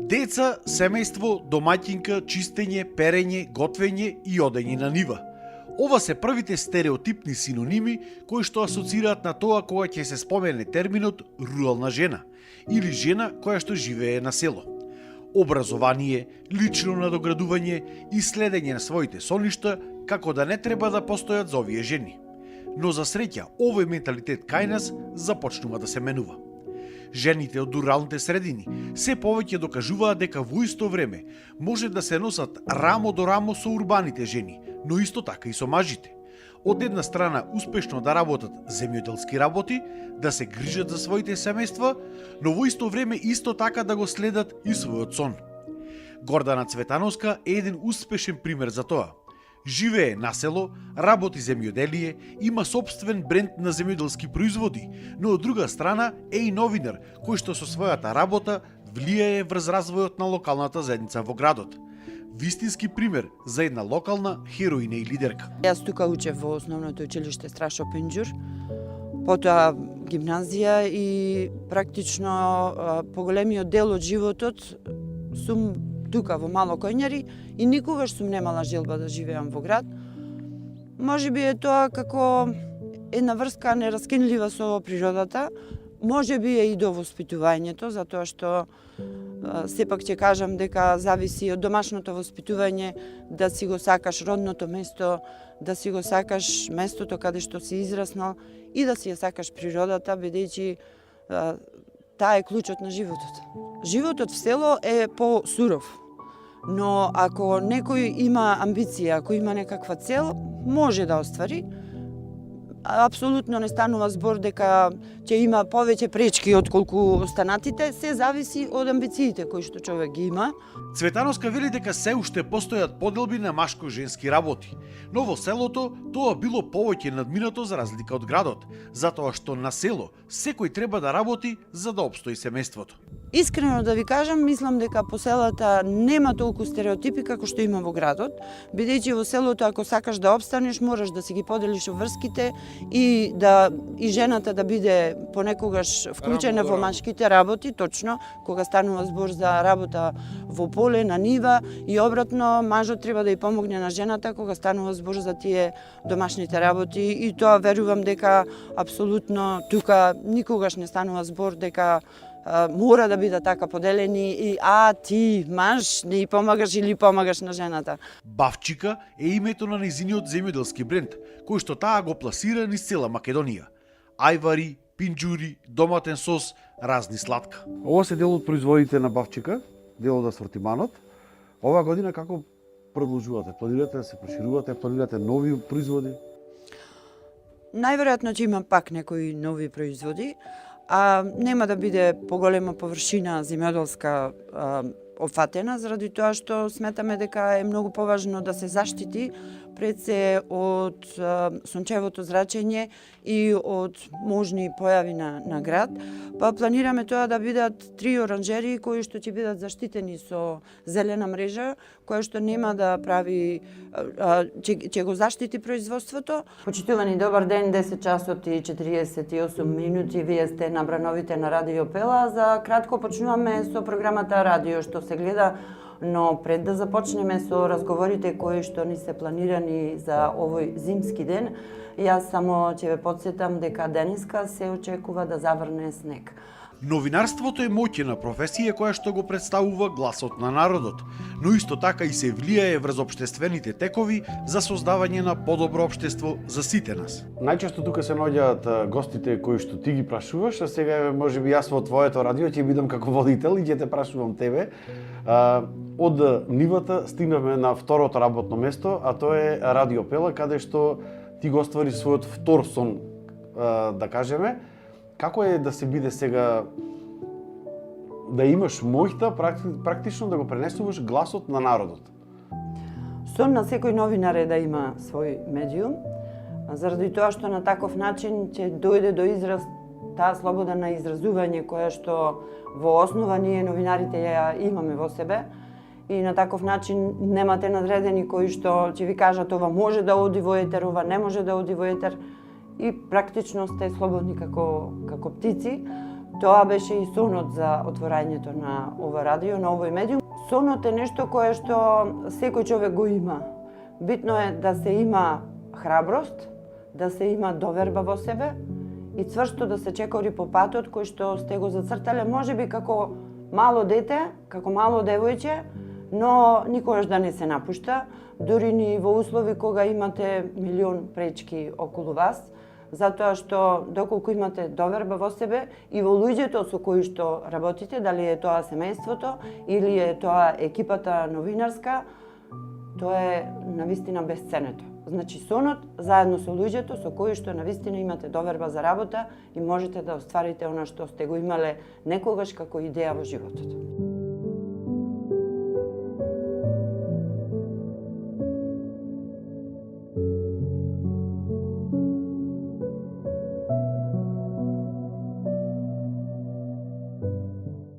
Деца, семејство, домаќинка, чистење, перење, готвење и одење на нива. Ова се првите стереотипни синоними кои што асоцираат на тоа кога ќе се спомене терминот рурална жена или жена која што живее на село. Образование, лично надоградување и следење на своите соништа како да не треба да постојат за овие жени. Но за среќа, овој менталитет кај нас започнува да се менува. Жените од руралните средини се повеќе докажуваат дека во исто време може да се носат рамо до рамо со урбаните жени, но исто така и со мажите. Од една страна успешно да работат земјоделски работи, да се грижат за своите семејства, но во исто време исто така да го следат и својот сон. Гордана Цветановска е еден успешен пример за тоа. Живее на село, работи земјоделие, има собствен бренд на земјоделски производи, но од друга страна е и новинар кој што со својата работа влијае врз развојот на локалната заедница во градот. Вистински пример за една локална хероина и лидерка. Јас тука учев во основното училиште Страшо Пинџур, потоа гимназија и практично поголемиот дел од животот сум тука во Мало Коњари и никогаш сум немала желба да живеам во град. Може би е тоа како една врска нераскинлива со природата, може би е и до воспитувањето, затоа што сепак ќе кажам дека зависи од домашното воспитување, да си го сакаш родното место, да си го сакаш местото каде што си израснал и да си ја сакаш природата, бидејќи таа е клучот на животот. Животот в село е по-суров, но ако некој има амбиција, ако има некаква цел, може да оствари. Апсолутно не станува збор дека ќе има повеќе пречки отколку останатите, се зависи од амбициите кои што човек ги има. Цветановска вели дека се уште постојат поделби на машко-женски работи, но во селото тоа било повеќе надминато за разлика од градот, затоа што на село секој треба да работи за да опстои семејството. Искрено да ви кажам, мислам дека по селата нема толку стереотипи како што има во градот, бидејќи во селото ако сакаш да опстанеш, мораш да си ги поделиш врските и жената да биде понекогаш вклучена во машките работи, точно, кога станува збор за работа во поле, на нива и обратно, мажот треба да ја помогне на жената кога станува збор за тие домашните работи и тоа верувам дека апсолутно тука никогаш не станува збор дека мора да бидат така поделени и ти маж не помагаш или помагаш на жената. Бавчика е името на нејзиниот земјоделски бренд, кој што таа го пласира низ цела Македонија. Ајвари, пинџури, доматен сос, разни сладка. Ова се дел од производите на Бавчика, дел од асортиманот. Оваа година како продолжувате? Планирате да се проширувате, планирате нови производи? Најверојатно ќе има пак некои нови производи, а нема да биде поголема површина земјоделска опфатена, заради тоа што сметаме дека е многу поважно да се заштити пред се од сончевото зрачење и од можни појави на град. Па планираме тоа да бидат 3 оранжерии кои што ќе бидат заштитени со зелена мрежа, која што нема да прави, ќе го заштити производството. Почитувани, добар ден, 10 часот и 48 минути, вие сте на брановите на Радио Пела. За кратко почнуваме со програмата Радио што се гледа, но пред да започнеме со разговорите кои што ни се планирани за овој зимски ден, јас само ќе ве потсетам дека денеска се очекува да заврне снег. Новинарството е моќна професија која што го представува гласот на народот, но исто така и се влијае врз општествените текови за создавање на подобро општество за сите нас. Најчесто тука се наоѓаат гостите кои што ти ги прашуваш, а сега можеби јас во твоето радио ќе бидам како водител и ќе те прашувам тебе. Од нивата стигнаме на второто работно место, а тоа е Радио Пела, каде што ти го оствари својот втор сон, да кажеме. Како е да се биде сега, да имаш моќта практично да го пренесуваш гласот на народот? Сон на секој новинар е да има свој медиум, заради тоа што на таков начин ќе дојде до израз таа слобода на изразување која што во основа ние новинарите ја имаме во себе и на таков начин немате надредени кои што ќе ви кажат ова може да оди во етер, ова не може да оди во етер и практично сте слободни како птици. Тоа беше и сонот за отворањето на ова радио, на овој медиум. Сонот е нешто кое што секој човек го има. Битно е да се има храброст, да се има доверба во себе и цврсто да се чекори по патот кој што сте го зацртале, можеби како мало дете, како мало девојче, но никогаш да не се напушта, дури ни во услови кога имате милион пречки околу вас, затоа што доколку имате доверба во себе и во луѓето со кои што работите, дали е тоа семејството или е тоа екипата новинарска, тоа е навистина безценето. Значи сонот заедно со луѓето со кои што навистина имате доверба за работа и можете да остварите она што сте го имале некогаш како идеја во животот.